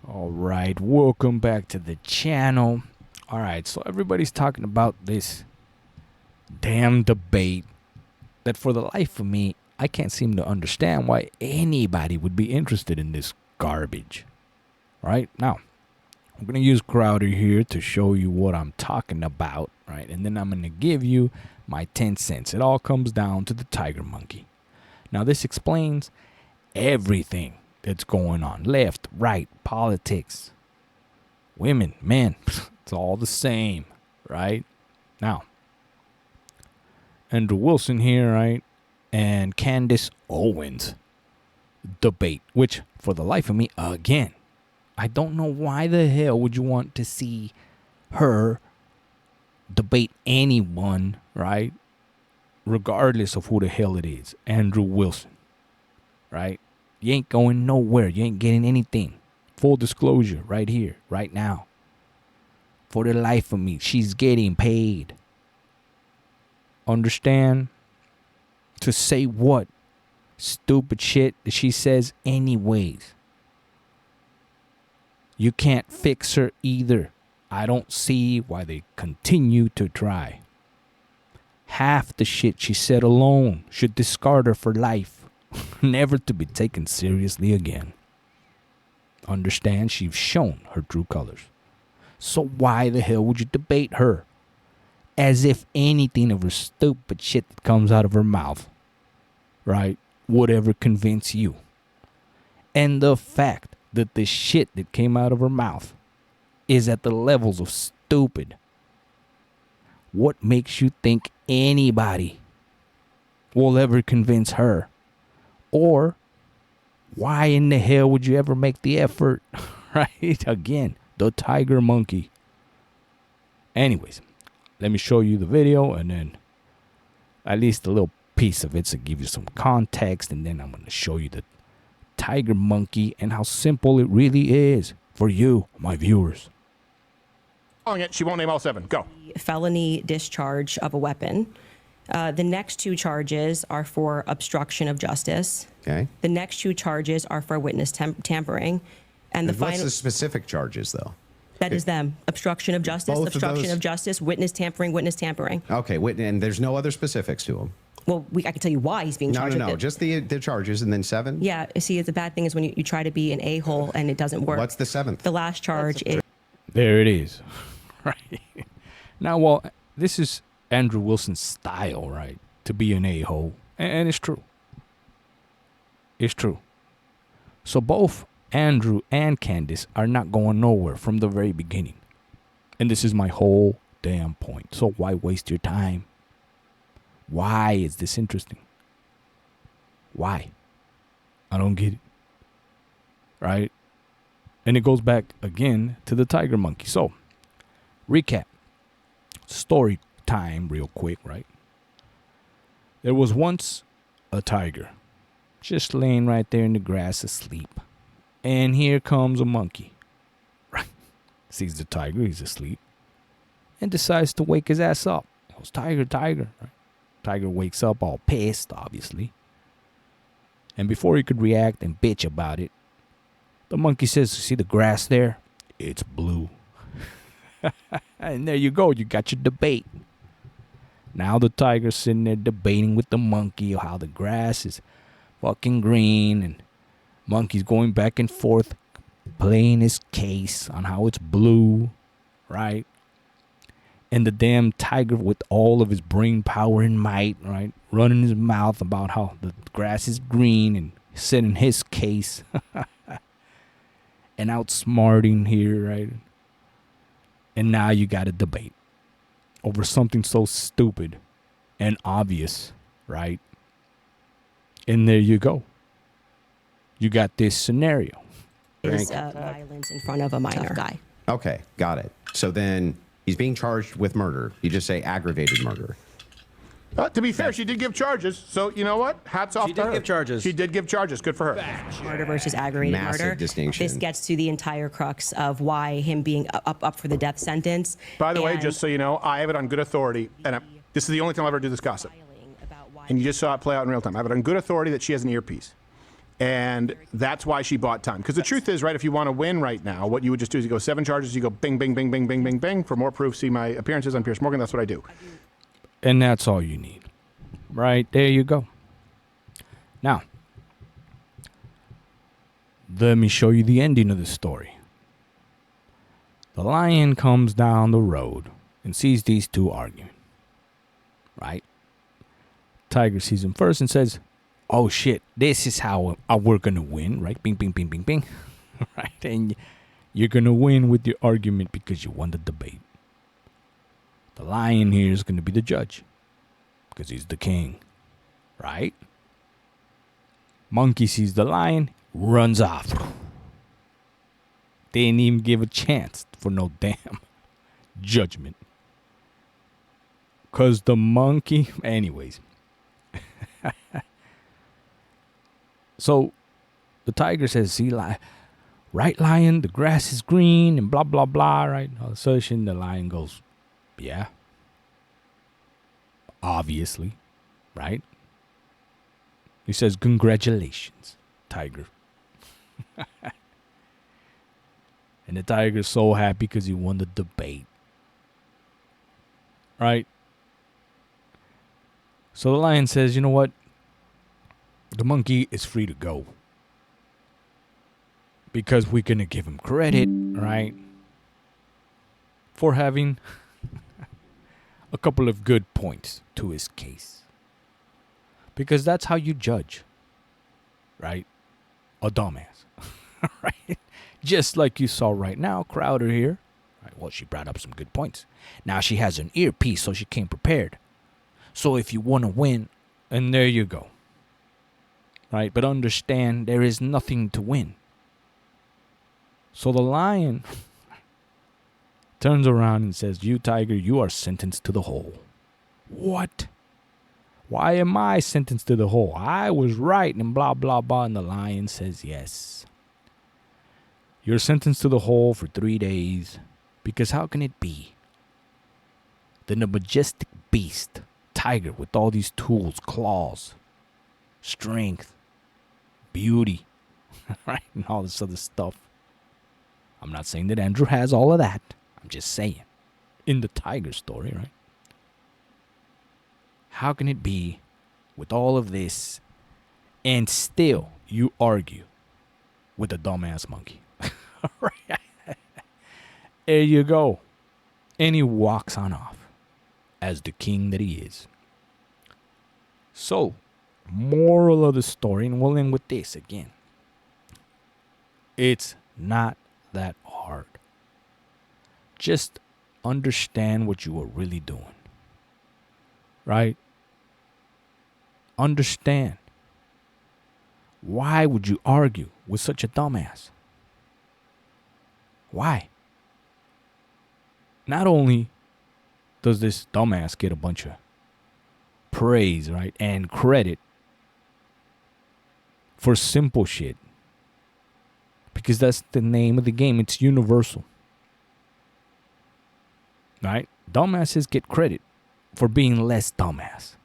All right, welcome back to the channel. All right, so everybody's talking about this damn debate that for the life of me, I can't seem to understand why anybody would be interested in this garbage. Right now, I'm going to use Crowder here to show you what I'm talking about, right? And then I'm going to give you my 10 cents. It all comes down to the tiger monkey. Now, this explains everything that's going on. Left, right, politics, women, men. It's all the same, right? Now, Andrew Wilson here, right? And Candace Owens debate, which for the life of me, again, I don't know why the hell would you want to see her debate anyone, right? Regardless of who the hell it is. Andrew Wilson, right? You ain't going nowhere. You ain't getting anything. Full disclosure right here, right now. For the life of me, she's getting paid. Understand? To say what? Stupid shit that she says anyways. You can't fix her either. I don't see why they continue to try. Half the shit she said alone should discard her for life. Never to be taken seriously again. Understand, she's shown her true colors. So why the hell would you debate her? As if anything of her stupid shit that comes out of her mouth, right, would ever convince you. And the fact that the shit that came out of her mouth is at the levels of stupid. What makes you think anybody will ever convince her? Or why in the hell would you ever make the effort? Right? Again, the tiger monkey. Anyways, let me show you the video and then at least a little piece of it to give you some context. And then I'm going to show you the tiger monkey and how simple it really is for you, my viewers. She won't name all seven. Go. Felony discharge of a weapon. The next two charges are for obstruction of justice. Okay. The next two charges are for witness tampering. And the What's final. the specific charges, though? That is them. Obstruction of justice, Both of obstruction those? of justice, witness tampering, witness tampering. Okay, and there's no other specifics to them. Well, I can tell you why he's being charged with it. Just the charges and then seven? Yeah, see, the bad thing is when you try to be an a-hole and it doesn't work. What's the seventh? The last charge is. There it is. Right. Now, well, this is Andrew Wilson's style, right? To be an a-hole. And it's true. It's true. So both Andrew and Candace are not going nowhere from the very beginning. And this is my whole damn point. So why waste your time? Why is this interesting? Why? I don't get it. Right? And it goes back again to the tiger monkey. So, recap. Story time real quick, right? There was once a tiger just laying right there in the grass asleep. And here comes a monkey. Right? Sees the tiger, he's asleep. And decides to wake his ass up. He goes, tiger, tiger. Right? Tiger wakes up all pissed, obviously. And before he could react and bitch about it, the monkey says, see the grass there? It's blue. And there you go. You got your debate. Now the tiger's sitting there debating with the monkey how the grass is fucking green. And monkey's going back and forth playing his case on how it's blue. Right? And the damn tiger with all of his brain power and might, right, running his mouth about how the grass is green and setting his case and outsmarting here, right? And now you got a debate over something so stupid and obvious, right? And there you go. You got this scenario. Is violence in front of a minor guy. Okay, got it. So then he's being charged with murder. You just say aggravated murder. To be fair, she did give charges. So, you know what? Hats off to her. She did give charges. She did give charges. Good for her. Murder versus aggravated Massive murder. distinction. This gets to the entire crux of why him being up for the death sentence. By the way, And just so you know, I have it on good authority, and this is the only time I'll ever do this gossip. filing about why And you just saw it play out in real time. I have it on good authority that she has an earpiece. And that's why she bought time. Because the truth is, right, if you want to win right now, what you would just do is you go 7 charges, you go bing, bing, bing, bing, bing, bing, bing. For more proof, see my appearances on Pierce Morgan. That's what I do. And that's all you need. Right, there you go. Now, let me show you the ending of the story. The lion comes down the road and sees these two arguing. Right? Tiger sees him first and says, oh shit, this is how we're gonna win, right? Bing, bing, bing, bing, bing. Right? And you're gonna win with your argument because you won the debate. The lion here is gonna be the judge because he's the king. Right? Monkey sees the lion, runs off. Didn't even give a chance for no damn judgment. Because the monkey... Anyways. So, the tiger says, see, right, lion, the grass is green and blah, blah, blah, right? All of a sudden, the lion goes, yeah. Obviously, right? He says, congratulations, tiger. And the tiger's so happy because he won the debate. Right? So the lion says, you know what? The monkey is free to go. Because we're going to give him credit, right? For having a couple of good points to his case. Because that's how you judge. Right? A dumbass. Right? Just like you saw right now, Crowder here. Right? Well, she brought up some good points. Now she has an earpiece, so she came prepared. So if you want to win, and there you go. Right? But understand, there is nothing to win. So the lion turns around and says, you, tiger, you are sentenced to the hole. What? Why am I sentenced to the hole? I was right and blah, blah, blah. And the lion says, yes. You're sentenced to the hole for 3 days. Because how can it be? Then the majestic beast, tiger, with all these tools, claws, strength, beauty, right? And all this other stuff. I'm not saying that Andrew has all of that. I'm just saying. In the tiger story, right? How can it be with all of this and still you argue with a dumbass monkey? Right? There you go. And he walks on off as the king that he is. So, moral of the story, and we'll end with this again. It's not that hard. Just understand what you are really doing. Right? Understand. Why would you argue with such a dumbass? Why? Not only does this dumbass get a bunch of praise, right, and credit for simple shit, because that's the name of the game. It's universal. Right? Dumbasses get credit for being less dumbass.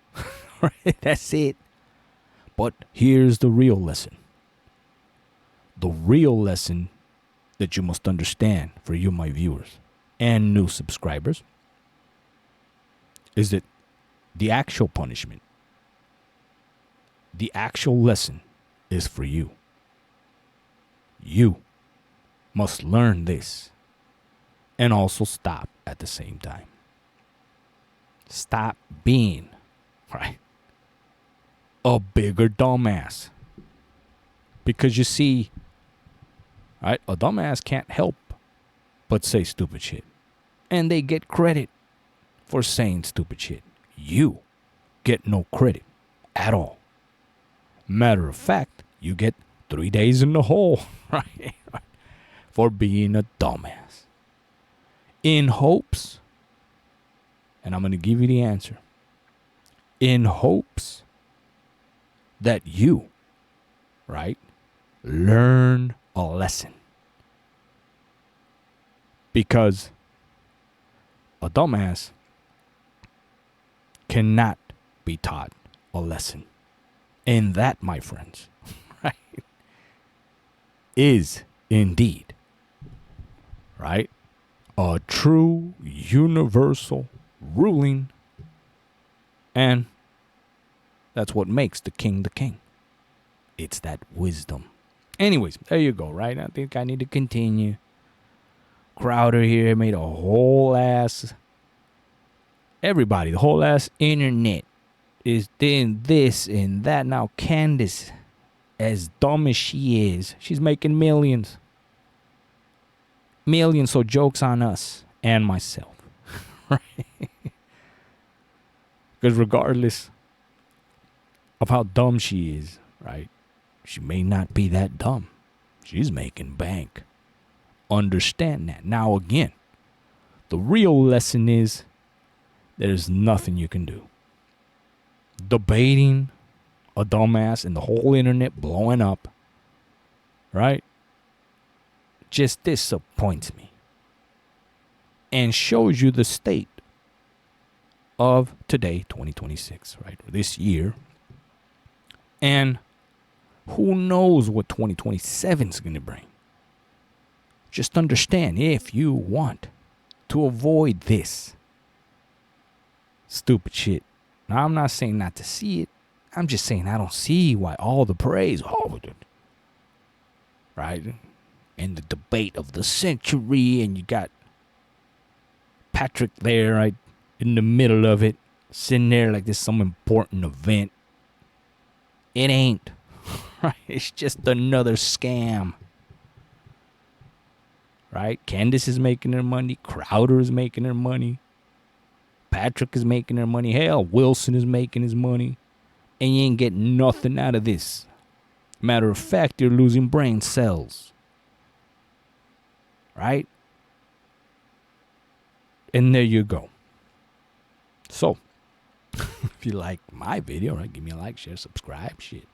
Right? That's it. But here's the real lesson. The real lesson that you must understand for you, my viewers, and new subscribers, is that the actual punishment, the actual lesson is for you. You must learn this and also stop at the same time. Stop being, right, a bigger dumbass. Because you see, right, a dumbass can't help but say stupid shit. And they get credit for saying stupid shit. You get no credit at all. Matter of fact, you get 3 days in the hole, right? For being a dumbass. In hopes, and I'm going to give you the answer, in hopes that you, right, learn a lesson. Because a dumbass cannot be taught a lesson. And that, my friends, right, is indeed, right, a true universal ruling, and that's what makes the king the king. It's that wisdom. Anyways, there you go, right? I think I need to continue. Crowder here made a whole ass, everybody, the whole ass internet is doing this and that. Now Candace, as dumb as she is, she's making millions. Millions, so joke's on us and myself. Right? Because regardless of how dumb she is, right, she may not be that dumb. She's making bank. Understand that. Now again, the real lesson is there's nothing you can do. Debating a dumbass and the whole internet blowing up, right, just disappoints me and shows you the state of today, 2026, right, or this year. And who knows what 2027 is going to bring. Just understand, if you want to avoid this stupid shit. Now, I'm not saying not to see it. I'm just saying I don't see why all the praise, right? And the debate of the century, and you got Patrick there, right, in the middle of it, sitting there like this some important event. It ain't. Right? It's just another scam. Right? Candace is making her money. Crowder is making her money. Patrick is making her money. Hell, Wilson is making his money. And you ain't getting nothing out of this. Matter of fact, you're losing brain cells. Right? And there you go. So, if you like my video, right, give me a like, share, subscribe, shit.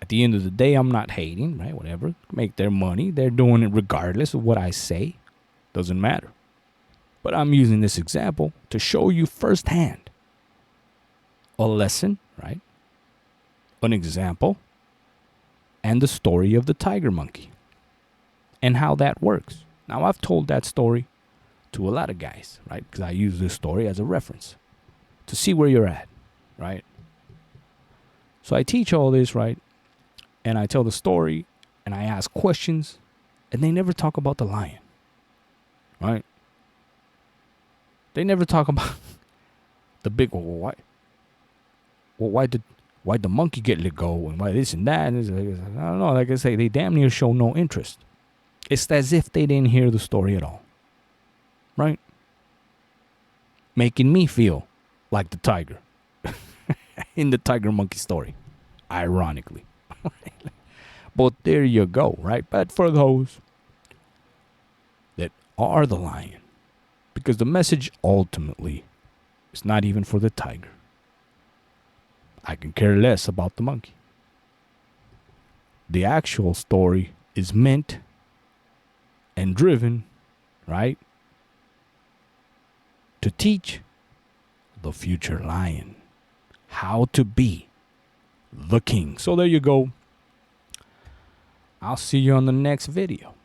At the end of the day, I'm not hating, right? Whatever. Make their money. They're doing it regardless of what I say. Doesn't matter. But I'm using this example to show you firsthand a lesson, right? An example. And the story of the tiger monkey. And how that works. Now, I've told that story to a lot of guys, right? Because I use this story as a reference to see where you're at, right? So I teach all this, right? And I tell the story, and I ask questions, and they never talk about the lion, right? They never talk about the big, why did the monkey get let go, and why this and that? And I don't know. Like I say, they damn near show no interest. It's as if they didn't hear the story at all, right? Making me feel like the tiger in the tiger monkey story, ironically. But there you go, right? But for those that are the lion, because the message ultimately is not even for the tiger. I can care less about the monkey. The actual story is meant and driven, right, to teach the future lion how to be the king. So there you go. I'll see you on the next video.